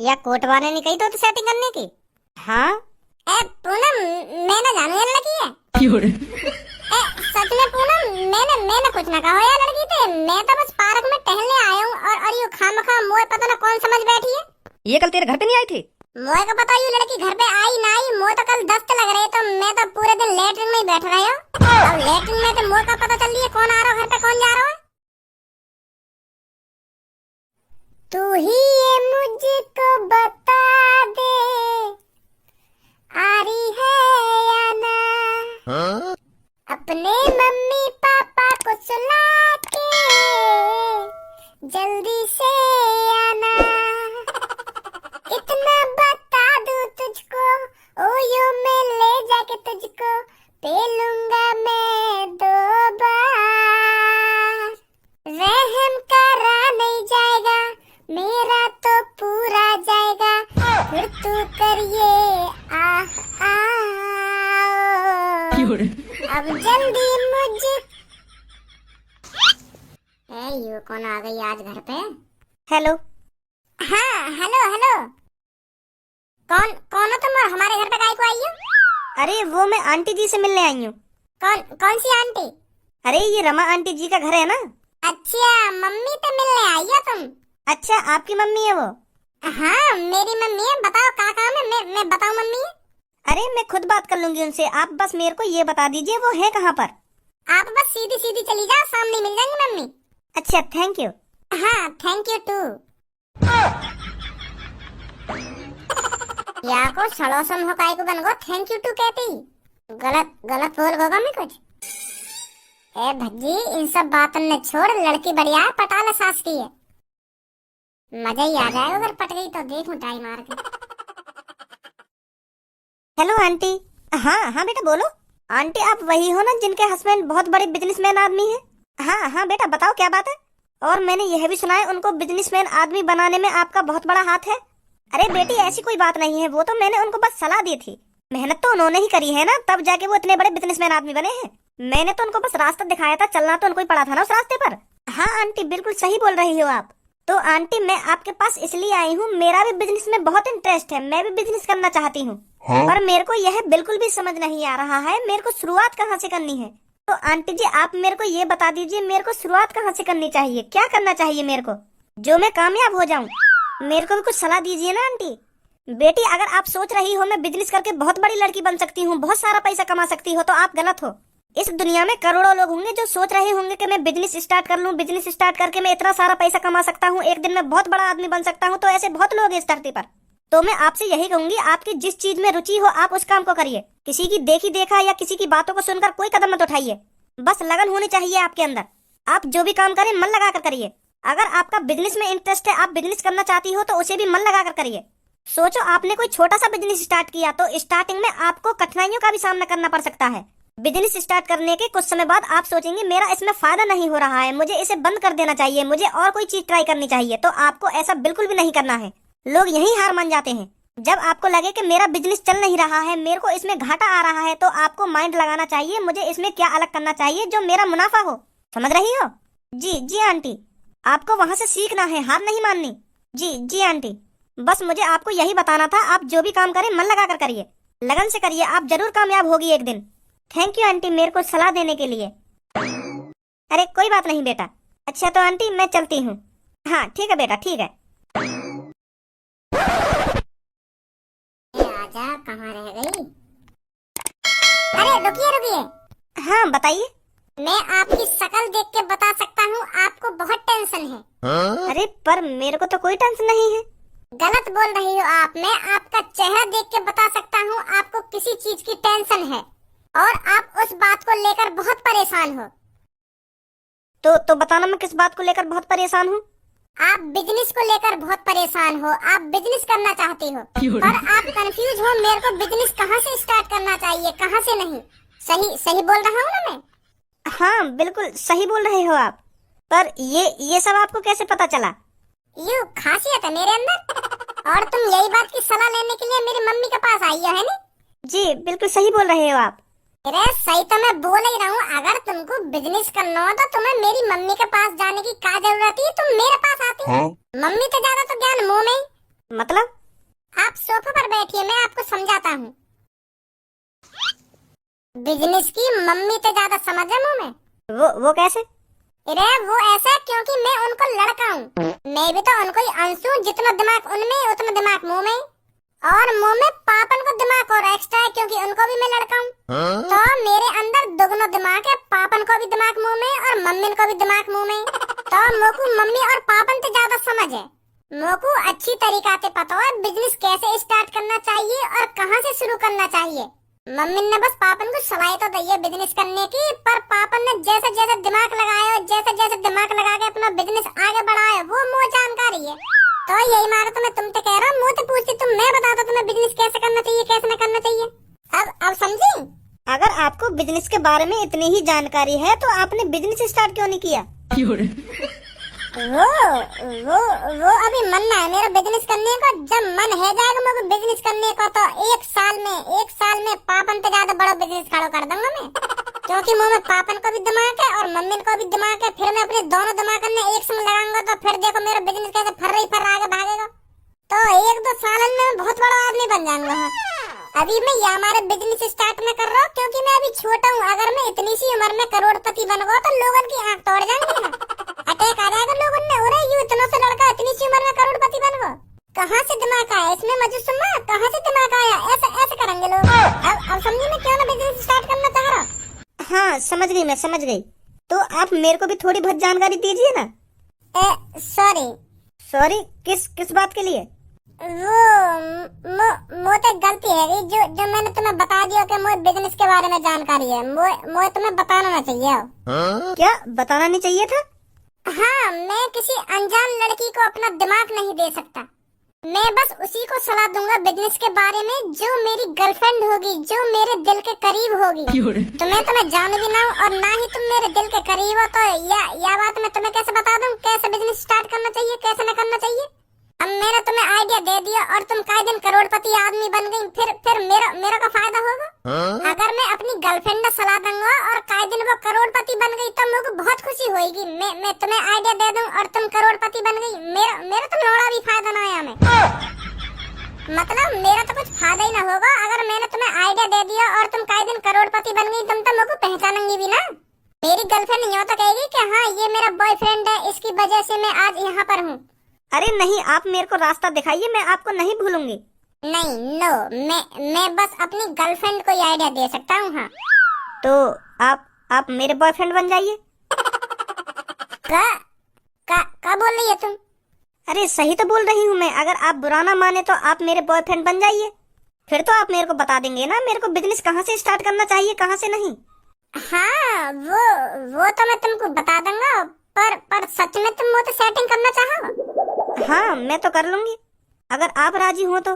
या कोटवाने ने कही तो सेटिंग करने की। हाँ पूनम, मैं ना जानू यार लड़की है। सच में पूनम, मैंने कुछ ना कहा यार लड़की थे। मैं तो बस पार्क में टहलने आया हूँ और ये खामखा मोए पता ना कौन समझ बैठी है। ये कल तेरे घर पे नहीं आई थी? मोए को पता ये लड़की घर पे आई ना आई, मोए तो कल दस्त लग रहे तो मैं तो पूरे दिन लेटरिन में ही बैठ रहा हूँ। अब लेटरिन में तो मोए का पता चल रही है कौन आ रहा है घर पे कौन जा रहा है। तू ही ये मुझको बता दे, आ रही है या ना। हाँ? अपने मम्मी पापा को सुला के जल्दी से आना। इतना बता दूं तुझको, ओ यो मैं ले जाके तुझको पे लूंगा मैं 2 बार। रहम करा नहीं जाएगा मेरा तो पूरा जाएगा, फिर तू करिए आ अब जल्दी मुझे। यू कौन आ गई आज घर पे? हेलो। हाँ हेलो हेलो, कौन कौन हो तुम? हमारे घर पे काहे को आई हो? अरे वो मैं आंटी जी से मिलने आई हूँ। कौन सी आंटी? अरे ये रमा आंटी जी का घर है ना। अच्छा, मम्मी से मिलने आई हो तुम? अच्छा, आपकी मम्मी है वो? हाँ मेरी मम्मी है। बताओ क्या काम है? मैं बताऊं मम्मी? अरे मैं खुद बात कर लूंगी उनसे, आप बस मेरे को ये बता दीजिए वो है कहाँ पर। आप बस सीधी सीधी चली जाओ, सामने मिल जाएंगी मम्मी। अच्छा थैंक यू। हाँ थैंक यू टू। या को सड़ोसन हो काय को गनगो थैंक यू टू कहती। गलत बोल गोगा मैं कुछ। ए भज्जी, इन सब बातों ने छोड़, लड़की बढ़िया है, पटा ले सास की है। मजा ही आ जाएगा अगर पट गई तो। देखूं टाइम मार के। Hello aunty. हाँ बेटा बोलो। आंटी आप वही हो ना जिनके हस्बैंड बहुत बड़े बिजनेसमैन आदमी है? हाँ बेटा बताओ क्या बात है। और मैंने यह भी सुना है उनको बिजनेसमैन आदमी बनाने में आपका बहुत बड़ा हाथ है। अरे बेटी ऐसी कोई बात नहीं है, वो तो मैंने उनको बस सलाह दी थी। मेहनत तो उन्होंने ही करी है ना, तब जाके वो इतने बड़े बिजनेसमैन आदमी बने हैं। मैंने तो उनको बस रास्ता दिखाया था, चलना तो उनको ही पड़ा था ना उस रास्ते पर। हाँ आंटी बिल्कुल सही बोल रही हो आप। तो आंटी मैं आपके पास इसलिए आई हूँ, मेरा भी बिजनेस में बहुत इंटरेस्ट है, मैं भी बिजनेस करना चाहती हूँ। हाँ? पर मेरे को यह बिल्कुल भी समझ नहीं आ रहा है मेरे को शुरुआत कहाँ से करनी है। तो आंटी जी आप मेरे को ये बता दीजिए मेरे को शुरुआत कहाँ से करनी चाहिए, क्या करना चाहिए मेरे को जो मैं कामयाब हो जाऊँ। मेरे को भी कुछ सलाह दीजिए ना आंटी। बेटी अगर आप सोच रही हो मैं बिजनेस करके बहुत बड़ी लड़की बन सकती हूँ, बहुत सारा पैसा कमा सकती हो, तो आप गलत हो। इस दुनिया में करोड़ों लोग होंगे जो सोच रहे होंगे कि मैं बिजनेस स्टार्ट कर लूं, बिजनेस स्टार्ट करके मैं इतना सारा पैसा कमा सकता हूं, एक दिन में बहुत बड़ा आदमी बन सकता हूं। तो ऐसे बहुत लोग हैं इस धरती पर। तो मैं आपसे यही कहूंगी, आपकी जिस चीज में रुचि हो आप उस काम को करिए। किसी की देखी देखा या किसी की बातों को सुनकर कोई कदम मत उठाइए। बस लगन होनी चाहिए आपके अंदर। आप जो भी काम करें मन लगा कर करिए। अगर आपका बिजनेस में इंटरेस्ट है, आप बिजनेस करना चाहती हो, तो उसे भी मन लगा कर करिए। सोचो आपने कोई छोटा सा बिजनेस स्टार्ट किया तो स्टार्टिंग में आपको कठिनाइयों का भी सामना करना पड़ सकता है। बिजनेस स्टार्ट करने के कुछ समय बाद आप सोचेंगे मेरा इसमें फायदा नहीं हो रहा है, मुझे इसे बंद कर देना चाहिए, मुझे और कोई चीज ट्राई करनी चाहिए। तो आपको ऐसा बिल्कुल भी नहीं करना है। लोग यही हार मान जाते हैं। जब आपको लगे कि मेरा बिजनेस चल नहीं रहा है, मेरे को इसमें घाटा आ रहा है, तो आपको माइंड लगाना चाहिए मुझे इसमें क्या अलग करना चाहिए जो मेरा मुनाफा हो। समझ रही हो? जी आंटी, आपको वहाँ से सीखना है, हार नहीं माननी। जी आंटी, बस मुझे आपको यही बताना था। आप जो भी काम करें मन लगा कर करिए, लगन से करिए, आप जरूर कामयाब होगी एक दिन। थैंक यू आंटी मेरे को सलाह देने के लिए। अरे कोई बात नहीं बेटा। अच्छा तो आंटी मैं चलती हूँ। हाँ ठीक है बेटा, ठीक है। आजा, कहाँ रह गई? अरे रुकिए। हाँ बताइए। मैं आपकी शक्ल देख के बता सकता हूँ आपको बहुत टेंशन है। हाँ? अरे पर मेरे को तो कोई टेंशन नहीं है। गलत बोल रही हो आप। मैं आपका चेहरा देख के बता सकता हूँ आपको किसी चीज की टेंशन है और आप उस बात को लेकर बहुत परेशान हो। तो बताना मैं किस बात को लेकर बहुत परेशान हूँ। आप बिजनेस को लेकर बहुत परेशान हो। आप बिजनेस करना चाहती हो पर आप कंफ्यूज हो मेरे को बिजनेस कहाँ से स्टार्ट करना चाहिए, कहाँ से नहीं। सही बोल रहा हूँ ना मैं? हाँ बिल्कुल सही बोल रहे हो आप। पर ये सब आपको कैसे पता चला? यू खासियत है मेरे अंदर। और तुम यही बात की सलाह लेने के लिए मेरी मम्मी के पास आई हो, है ना? जी बिल्कुल सही बोल रहे हो आप। अरे सही तो मैं बोल ही रहा हूँ। अगर तुमको बिजनेस करना हो तो तुम्हें मेरी मम्मी के पास जाने की क्या जरूरत है? तुम मेरे पास आती हो। मम्मी तो ज्यादा तो ज्ञान मुंह में। मतलब? आप सोफे पर बैठिए, मैं आपको समझाता हूँ। बिजनेस की मम्मी तो ज्यादा समझ है मुंह में। वो कैसे? अरे वो ऐसा है क्योंकि मैं उनको लड़का हूँ। मैं भी तो उनको ही अंश हूँ, जितना दिमाग उनमें उतना दिमाग मुंह में। और मुंह में पापन को दिमाग और एक्स्ट्रा है क्योंकि उनको भी मैं लड़का हूँ। तो मेरे अंदर दोगुना दिमाग है, पापन को भी दिमाग मुंह में और मम्मी को भी दिमाग मुंह में। तो मोकू मम्मी और पापन तो ज्यादा समझ है। मोकू अच्छी तरीका से पता है बिजनेस कैसे स्टार्ट करना चाहिए और कहाँ से शुरू करना चाहिए। मम्मी ने बस पापन को सलाह तो दी है बिजनेस करने की, पर पापन ने जैसे जैसे दिमाग लगाया, जैसे जैसे दिमाग लगा के अपना बिजनेस आगे बढ़ाया, वो मुझे जानकारी है। तो यही मारा तो मैं तुमसे कह रहा हूँ, मुझे पूछती तुम, मैं बताता तुम्हें बिजनेस कैसे करना चाहिए कैसे न करना चाहिए। अब समझी? अगर आपको बिजनेस के बारे में इतनी ही जानकारी है तो आपने बिजनेस स्टार्ट क्यों नहीं किया? वो अभी मन है मेरा बिजनेस करने का। जब मन है जाएगा मेरे बिजनेस करने का तो एक साल में पापन तो ज्यादा बड़ा बिजनेस खड़ा कर दूंगा मैं। क्योंकि मुंह में पापन को भी दिमाग है और मम्मी को भी दिमाग है। फिर मैं अपने दोनों दिमाग में एक संग लगाऊंगा तो फिर देखो मेरा बिजनेस कैसे फर आगे भागेगा। तो 1-2 साल में बहुत बड़ा आदमी बन जाऊंगा। अभी मैं ये हमारे बिजनेस स्टार्ट में कर रहा हूँ क्योंकि मैं अभी छोटा हूँ। अगर मैं इतनी सी उम्र में करोड़पति बन गया तो लोगों की आंख तोड़ जाएंगे ना, अटैक आ जाएगा लोगों ने। अरे यू इतना से लड़का इतनी सी उम्र में करोड़पति बन गया, कहाँ से दिमाग आया इसमें? मुझे सुनना, कहाँ से दिमाग आया? ऐसे करेंगे लोग। अब समझी मैं क्यों ना बिजनेस स्टार्ट करना चाह रहा। हाँ समझ गई, मैं समझ गई। तो आप मेरे को भी थोड़ी बहुत जानकारी दीजिए ना। सॉरी किस बात के लिए? वो तो गलती है जो मैंने तुम्हें बता दिया कि मुझे बिजनेस के बारे में जानकारी है। मुझे तुम्हें बताना ना चाहिए। क्या बताना नहीं चाहिए था? हाँ, मैं किसी अनजान लड़की को अपना दिमाग नहीं दे सकता। मैं बस उसी को सलाह दूंगा बिजनेस के बारे में जो मेरी गर्लफ्रेंड होगी, जो मेरे दिल के करीब होगी। तुम्हें जान भी ना और ना ही तुम मेरे दिल के करीब हो, तो या बात मैं तुम्हें कैसे बता दूं कैसे बिजनेस स्टार्ट करना चाहिए कैसे न करना चाहिए। अब मैंने तुम्हें आइडिया दे दिया और तुम काहे दिन करोड़पति आदमी बन गई, फिर मेरा का फायदा होगा? अगर मैं अपनी गर्लफ्रेंड को सलाह दूंगा और काहे दिन वो करोड़पति बन गई तो मुझे बहुत खुशी होगी। मैं तुम्हें आइडिया दे दूं और तुम करोड़पति बन गई, मेरा तो थोड़ा भी फायदा ना आया। मतलब मेरा तो कुछ फायदा ही ना होगा। अगर मैंने तुम्हें आइडिया दे दिया और तुम काहे दिन करोड़पति बन गई, तुम तो मुझे पहचानेंगी भी ना। मेरी गर्लफ्रेंड यूं तो कहेगी कि हाँ ये मेरा बॉयफ्रेंड है, इसकी वजह से मैं आज यहाँ पर हूँ। अरे नहीं, आप मेरे को रास्ता दिखाइए, मैं आपको नहीं भूलूंगी। नहीं, नो, मैं बस अपनी गर्लफ्रेंड को आइडिया दे सकता हूँ। हाँ तो आप मेरे बॉयफ्रेंड बन जाइए। क्या बोल रही है तुम? अरे सही तो बोल रही हूँ मैं। अगर आप बुरा ना माने तो आप मेरे बॉयफ्रेंड बन जाइए। फिर तो आप मेरे को बता देंगे ना मेरे को बिजनेस कहाँ से स्टार्ट करना चाहिए कहाँ से नहीं। हाँ वो तो मैं तुमको बता दूंगा, पर सच में तुम वो तो सेटिंग करना चाहो? हाँ मैं तो कर लूंगी अगर आप राजी हो तो।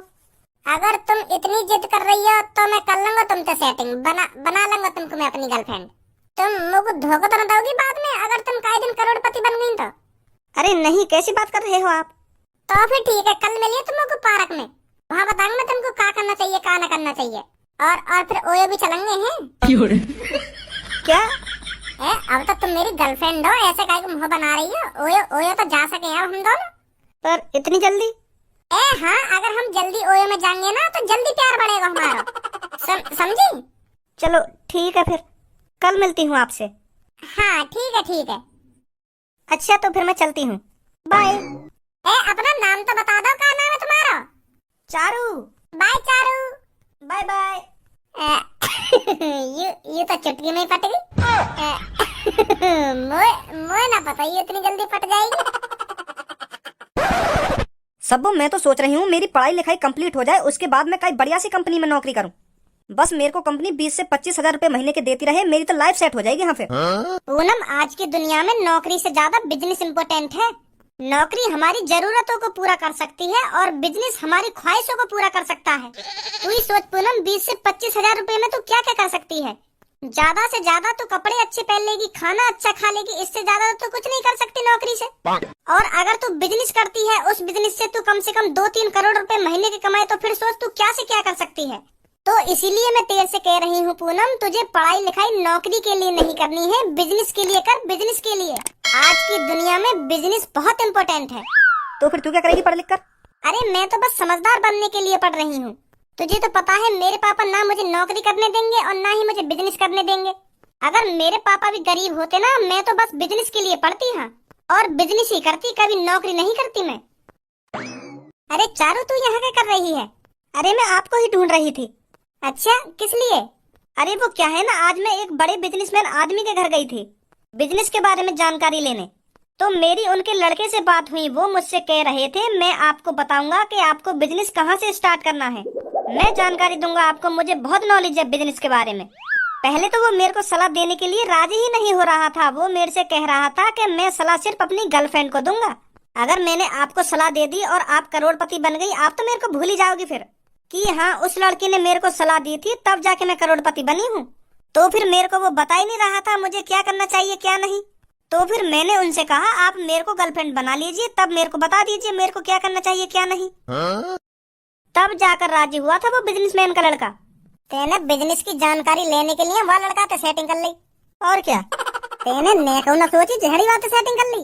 अगर तुम इतनी जिद कर रही हो तो मैं कर लूंगा तुमसे सेटिंग, बना लूंगा तुमको मैं अपनी गर्लफ्रेंड। तुम मुझको धोखा तो न दोगी बाद में अगर तुम काहे दिन करोड़पति बन गई तो? अरे नहीं, कैसी बात कर रहे हो आप? तो फिर ठीक है, कल मिलिए तुमको पार्क में, वहाँ बताऊंगा मैं तुमको क्या करना चाहिए क्या न करना चाहिए। और फिर ओयो भी चलेंगे हैं। क्या? अब तो तुम मेरी गर्लफ्रेंड हो, ऐसे काहे को मुंह बना रही हो? ओयो तो जा सके अब हम दोनों। पर इतनी जल्दी? हाँ, अगर हम जल्दी ओयो में जाएंगे ना तो जल्दी प्यार बढ़ेगा हमारा। समझी? चलो ठीक है, फिर कल मिलती हूँ आपसे। हाँ ठीक है। अच्छा तो फिर मैं चलती हूँ, बाय। अपना नाम तो बता दो, क्या नाम है तुम्हारा? Charu. Bye Charu. Bye bye. ये तो चुटकी में पट गई। मोए ना पता ये इतनी जल्दी पट जाएगी। सब्बो मैं तो सोच रही हूँ मेरी पढ़ाई लिखाई कंप्लीट हो जाए, उसके बाद मैं कई बढ़िया सी कंपनी में नौकरी करूँ। बस मेरे को कंपनी 20 से 25 हजार रुपए महीने के देती रहे, मेरी तो लाइफ सेट हो जाएगी यहाँ पे। पूनम, आज की दुनिया में नौकरी से ज्यादा बिजनेस इम्पोर्टेंट है। नौकरी हमारी जरूरतों को पूरा कर सकती है और बिजनेस हमारी ख्वाहिशों को पूरा कर सकता है। तू ही सोच पूनम, 20 से 25 हजार रुपए में तू क्या क्या कर सकती है? ज्यादा से ज्यादा तू कपड़े अच्छे पहन लेगी, खाना अच्छा खा लेगी, इससे ज्यादा तो कुछ नहीं कर सकती नौकरी से। और अगर तू बिजनेस करती है, उस बिजनेस से तू कम से कम 2-3 करोड़ रुपए महीने के कमाए, तो फिर सोच तू क्या से क्या कर सकती है। तो इसीलिए मैं तेरे से कह रही हूँ पूनम, तुझे पढ़ाई लिखाई नौकरी के लिए नहीं करनी है, बिजनेस के लिए कर, बिजनेस के लिए। आज की दुनिया में बिजनेस बहुत इम्पोर्टेंट है। तो फिर तू क्या करेगी पढ़ लिख कर? अरे मैं तो बस समझदार बनने के लिए पढ़ रही हूँ। तुझे तो पता है मेरे पापा ना मुझे नौकरी करने देंगे और ना ही मुझे बिजनेस करने देंगे। अगर मेरे पापा भी गरीब होते ना, मैं तो बस बिजनेस के लिए पढ़ती हाँ, और बिजनेस ही करती, कभी नौकरी नहीं करती मैं। अरे चारू, तू यहाँ क्या कर रही है? अरे मैं आपको ही ढूंढ रही थी। अच्छा, किस लिए? अरे वो क्या है ना, आज मैं एक बड़े बिजनेसमैन आदमी के घर गई थी बिजनेस के बारे में जानकारी लेने। तो मेरी उनके लड़के से बात हुई। वो मुझसे कह रहे थे मैं आपको बताऊंगा कि आपको बिजनेस कहाँ से स्टार्ट करना है, मैं जानकारी दूंगा आपको, मुझे बहुत नॉलेज है बिजनेस के बारे में। पहले तो वो मेरे को सलाह देने के लिए राजी ही नहीं हो रहा था। वो मेरे से कह रहा था कि मैं सलाह सिर्फ अपनी गर्लफ्रेंड को दूंगा। अगर मैंने आपको सलाह दे दी और आप करोड़पति बन गई, आप तो मेरे को भूल ही जाओगी फिर कि हाँ, उस लड़की ने मेरे को सलाह दी थी, तब जाके मैं करोड़पति बनी हूँ। तो फिर मेरे को वो बता ही नहीं रहा था मुझे क्या करना चाहिए क्या नहीं। तो फिर मैंने उनसे कहा आप मेरे को गर्लफ्रेंड बना लीजिए, तब मेरे को बता दीजिए मेरे को क्या करना चाहिए क्या नहीं। तब जाकर राजी हुआ था वो बिजनेसमैन का लड़का। तेने बिजनेस की जानकारी लेने के लिए वो लड़का तो सेटिंग कर ली, और क्या तेने नेको न सोची जहरी बात सेटिंग कर ली।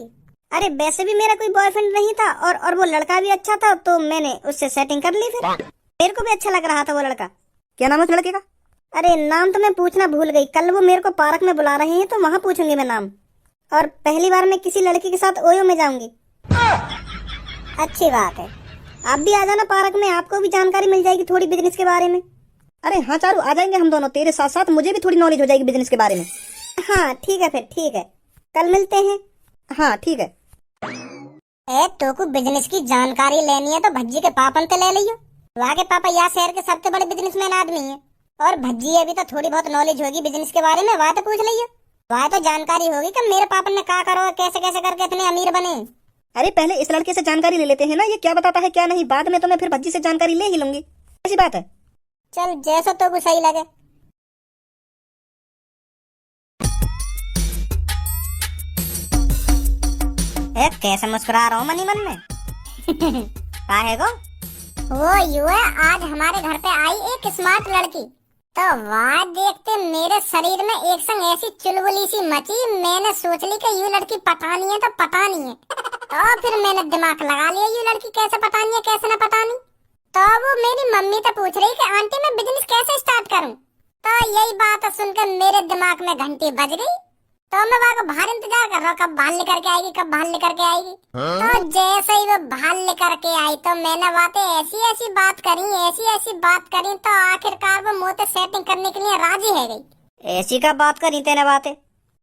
अरे वैसे भी मेरा कोई बॉयफ्रेंड नहीं था और वो लड़का भी अच्छा था, तो मैंने उससे सेटिंग कर ली। फिर मेरे को भी अच्छा लग रहा था वो लड़का। क्या नाम है उस लड़के का? अरे नाम तो मैं पूछना भूल गई, कल वो मेरे को पार्क में बुला रहे हैं तो वहाँ पूछूंगी मैं नाम। और पहली बार मैं किसी लड़की के साथ ओयो में जाऊंगी। अच्छी बात है, आप भी आ जाना पार्क में, आपको भी जानकारी मिल जाएगी थोड़ी बिजनेस के बारे में। अरे हाँ चारू, आ जाएंगे हम दोनों, तेरे साथ साथ मुझे भी थोड़ी नॉलेज हो जाएगी बिजनेस के बारे में। हाँ ठीक है, फिर ठीक है, कल मिलते हैं। हाँ ठीक है। तो को बिजनेस की जानकारी लेनी है तो भज्जी के पापन से ले लियो। वहाँ के पापा यहाँ शहर के सबसे बड़े बिजनेसमैन आदमी है, और भज्जी अभी तो थोड़ी बहुत नॉलेज होगी बिजनेस के बारे में, वहाँ तो पूछ लियो। वहाँ तो जानकारी होगी कि मेरे पापा ने क्या करो, कैसे कैसे करके इतने अमीर बने। अरे पहले इस लड़के से जानकारी ले लेते हैं ना, ये क्या बताता है क्या नहीं, बाद में तो मैं फिर भज्जी से जानकारी ले ही लूंगी। ऐसी बात है। चल जैसा तो सही लगे। कैसे मुस्कुरा रहा हूँ मनी मन में काहे को? वो युवा आज हमारे घर पे आई एक स्मार्ट लड़की, तो वहाँ देखते मेरे शरीर में एक संग ऐसी चुलबुली सी मची, मैंने सोच ली कि ये लड़की पटानी है तो पटानी है। तो फिर मैंने दिमाग लगा लिया ये लड़की कैसे पटानी है कैसे न पटानी। तो वो मेरी मम्मी तो पूछ रही कि आंटी मैं बिजनेस कैसे स्टार्ट करूं। तो यही बात सुनकर मेरे दिमाग में घंटी बज गई। तो मैं वहाँ को बाहर इंतजार कर रहा हूँ कब बाहर लेकर के आएगी, कब बाहर लेकर के आएगी। तो जैसे ही वो बाहर लेकर के आई तो मैंने बातें ऐसी ऐसी बात करी, ऐसी ऐसी बात करी, तो आखिरकार वो मुझसे सेटिंग करने के लिए राजी है गई। ऐसी का बात करी तेने बातें?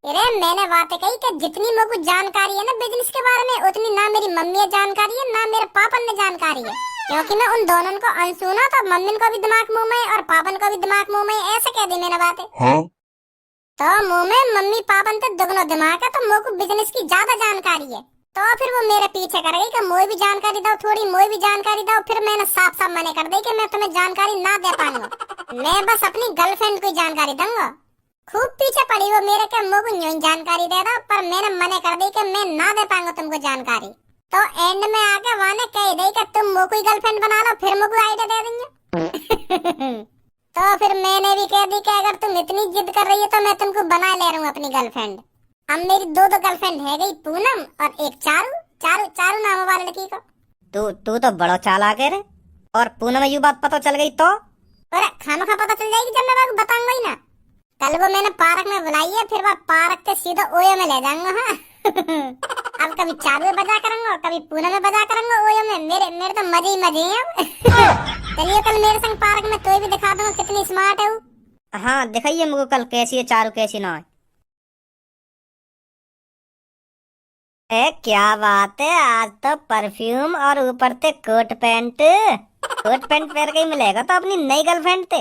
अरे मैंने बातें कही कि जितनी मेरे को जानकारी है ना बिजनेस के बारे में, उतनी ना मेरी मम्मी जानकारी है ना मेरे पापा ने जानकारी है। क्योंकि मैं उन दोनों को अनसुना, तो मम्मी को भी दिमाग मुंह में और पापन को भी दिमाग मुंह में, ऐसे कह दी मैंने बातें। तो मुंह में मम्मी पापन तो दुगनो दिमाग है, तो मुझे को बिजनेस की ज्यादा जानकारी है। तो फिर वो मेरे पीछे कर गई कि मोई भी जानकारी दो, थोड़ी मोई भी जानकारी दो। फिर मैंने साफ साफ मना कर दी कि मैं तुम्हें जानकारी ना दे पाऊंगा, मैं बस अपनी गर्लफ्रेंड को जानकारी दूंगा। खूब पीछे पड़ी वो मेरे के, मुझे यूं जानकारी दे दो, पर मैंने मना कर दी कि मैं ना दे पाऊंगा तुमको जानकारी। तो एंड में आके वहाँ ने कह दी कि तुम मुझे कोई गर्लफ्रेंड बना लो, फिर मुझे आइडिया दे देंगे। तो फिर मैंने भी कह दी कि अगर तुम इतनी जिद कर रही हो तो मैं तुमको बना ले रहा हूँ अपनी गर्लफ्रेंड। अब मेरी दो गर्लफ्रेंड है गई, पूनम और एक चारू। चारू चारू नाम वाली लड़की को। तू तो बड़ा चालाक है रे। और पूनम में यू बात पता चल गई तो? अरे खामखा पता चल जाएगी जब मैं आपको बताऊंगा ही ना। कल वो मैंने पार्क में बुलाई है, फिर वह पार्क से सीधा ओयो में ले जाऊंगा। हाँ। अब कभी चारू में बजा करूंगा, कभी पूनम में बजा करूंगा, ओयो में। मेरे तो मजे ही मजे हैं अब। चलिए कल मेरे संग पार्क में तो भी दिखा दूंगा कितनी स्मार्ट है वो। हाँ दिखाइए मुझे कल कैसी है चारू कैसी ना है। क्या बात है, आज तो परफ्यूम और ऊपर से कोट पैंट पहन के ही मिलेगा तो अपनी नई गर्लफ्रेंड थे।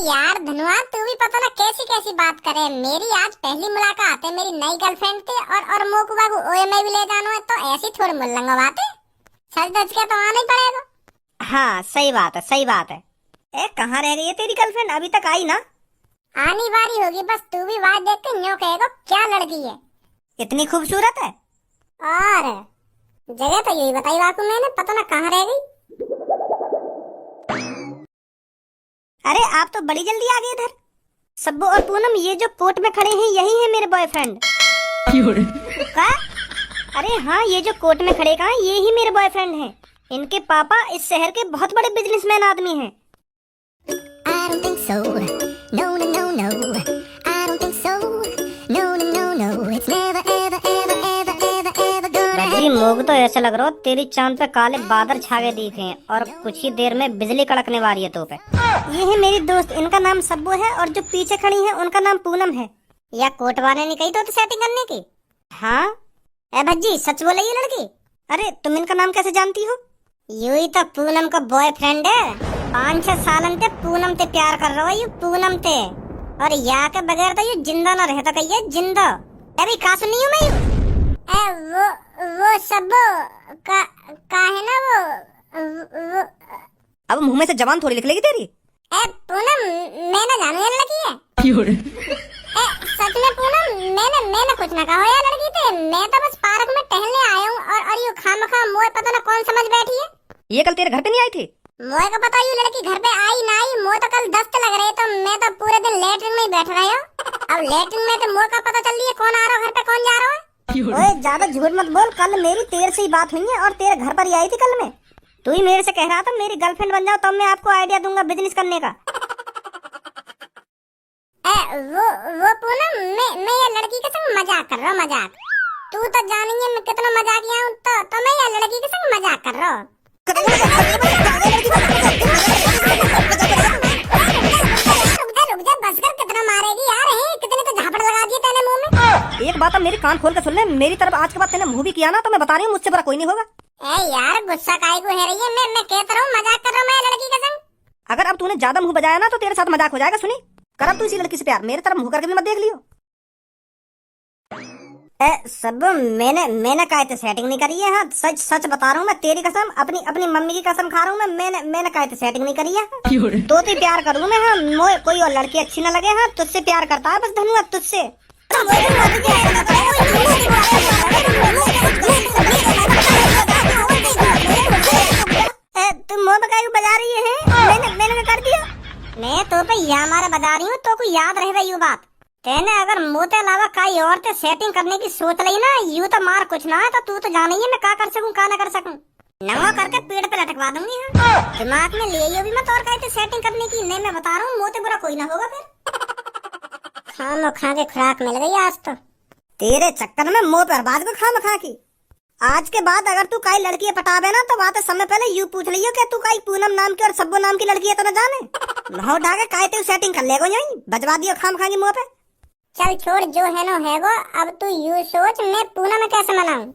यार धनवान, तू भी पता ना कैसी कैसी बात करे। मेरी आज पहली मुलाकात है मेरी नई गर्लफ्रेंड थे, और मोकुबा को ओए में भी ले जाना है, तो ऐसी थोड़ी मुल्लंगा बात है। सच दच के तो आना ही पड़ेगा। हाँ सही बात है सही बात है। कहाँ रह गई है तेरी गर्लफ्रेंड, अभी तक आई ना? आनी बारी होगी, बस तू भी बात देख के न्यों कहेगा क्या लड़की है, इतनी खूबसूरत है। और जगह तो यही बताई बाकू मैंने, पता ना कहाँ रह गई। अरे आप तो बड़ी जल्दी आ गए इधर। सब्बू और पूनम, ये जो कोर्ट में खड़े हैं यही है मेरे बॉयफ्रेंड। क्या? अरे हाँ, ये जो कोर्ट में खड़े कहाँ, ये ही मेरे बॉयफ्रेंड हैं। इनके पापा इस शहर के बहुत बड़े बिजनेसमैन आदमी हैं। I don't think so. No, no, no, no. I don't think so. No, no, no, no. It's never, ever, ever, ever, ever, ever gonna Bhajji मोग तो ऐसे लग रहा हो तेरी चांद पे काले बादल छावे दिखे हैं और कुछ ही देर में बिजली कड़कने वाली है तो पे। ये है मेरी दोस्त, इनका नाम सब्बू है और जो पीछे खड़ी है उनका नाम पूनम है। या कोट वाले ने कही तो सेटिंग करने की। हाँ ए भज्जी सच बोले ये लड़की। अरे तुम इनका नाम कैसे जानती हो? यूं ही तो पूनम का बॉयफ्रेंड है। 5-6 सालन ते पूनम ते प्यार कर रहा है यू पूनम ते। और या के बगैर तो ये जिंदा ना रहता कहिए जिंदा। अभी का सुनी हूँ मैं यू। ए वो सब का है ना वो अब मुंह में से जबान थोड़ी निकलेगी तेरी। ए पूनम मैं ना जानू ये लड़की है। ए सच में पूनम मैंने कुछ ना कहा यार लड़की थे। मैं तो बस पार्क में टहलने आया हूँ और ये खामखा मोए पता ना कौन समझ बैठी है। ये कल तेरे घर पे नहीं आई थी? मोए को पता ये लड़की घर पे आई ना आई। मोए तो कल दस्त लग रहे तो मैं तो पूरे दिन लेटरिन में ही बैठ रहा हूँ। अब लेटरिन में तो मोए का पता चल रही है कौन आ रहा है घर पे कौन जा रहा है। ओए ज्यादा झूठ मत बोल, कल मेरी तेरे से ही बात हुई है और तेरे घर पर ही आई थी कल मैं। तू ही मेरे से कह रहा था मेरी गर्लफ्रेंड बन जाओ तब मैं आपको आइडिया दूंगा बिजनेस करने का। वो पूनम मैं ये लड़की के संग मजाक कर रहा हूँ मजाक। तू तो जानेंगे मैं कितना मजाकिया हूँ तो मैं ये लड़की के संग मजाक कर रहा हूँ। रुक जा बस कर कितना मारेगी यार। कितने तो झापड़ लगा दिए तेने मुंह में। एक बात अब मेरी कान खोल कर सुन ले, मेरी तरफ आज के बाद तेने मुंह भी किया ना तो मैं बता रही हूँ मुझसे बड़ा कोई नहीं होगा। ए यार गुस्सा काहे को है रही है। मैं कहता रहा हूँ मजाक कर रहा हूँ मैं लड़की के संग। अगर अब तूने ज्यादा मुंह बजाया ना तो तेरे साथ मजाक हो जाएगा। सुनी कर अब तू इसी लड़की से प्यार, मेरी तरफ मुंह करके भी मत देख लियो। सब मैंने काहे सेटिंग नहीं करी है। हाँ सच सच बता रहा हूँ मैं तेरी कसम, अपनी मम्मी की कसम खा रहा हूँ मैं। मैंने काहे सेटिंग नहीं करी है। तो तू प्यार करूँ मैं। हाँ मोए कोई और लड़की अच्छी ना लगे। हाँ तुझसे प्यार करता है बस धनुआ तुझसे। तुम मोह बकाई बजा रही है। मैंने कर दिया। मैं तो पे या मारे बजा रही हूँ तो को याद रहे यू बात। तेने अगर मोते अलावा कई और ते सेटिंग करने की सोच ली ना यू तो मार कुछ ना है तो तू तो जाने ही मैं का कर सकूं का ना कर सकूं। नंगा करके पेड़ पे लटकवा दूंगी। हाँ दिमाग में ले यो भी मत और कहते सेटिंग करने की। नहीं मैं बता रहा हूँ मोते बुरा कोई ना होगा फिर। खाम खा के खुराक मिल गई आज तो। तेरे चक्कर में मुंह पर बात को खाम खा की। आज के बाद अगर तू कई लड़की पटावे ना तो बात समय पहले यू पूछ लियो कि तू कई पूनम नाम की और सब्बू नाम की लड़की है तो न जाने। मुंह उठा के काहे तू सेटिंग कर लेगो यही बजवा दियो खाम खागी मुंह पे। चल छोड़ जो है नो है गो। अब तू यू सोच मैं पूनम में कैसे मनाऊं।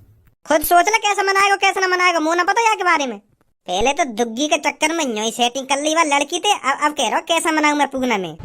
खुद सोच ले कैसे मनाएगा कैसे न मनाएगा। मुंह न पता या के बारे में। पहले तो दुग्गी के चक्कर में यही सेटिंग कर ली वह लड़की थे। अब कह रहा कैसे मनाऊं मैं पूनम में।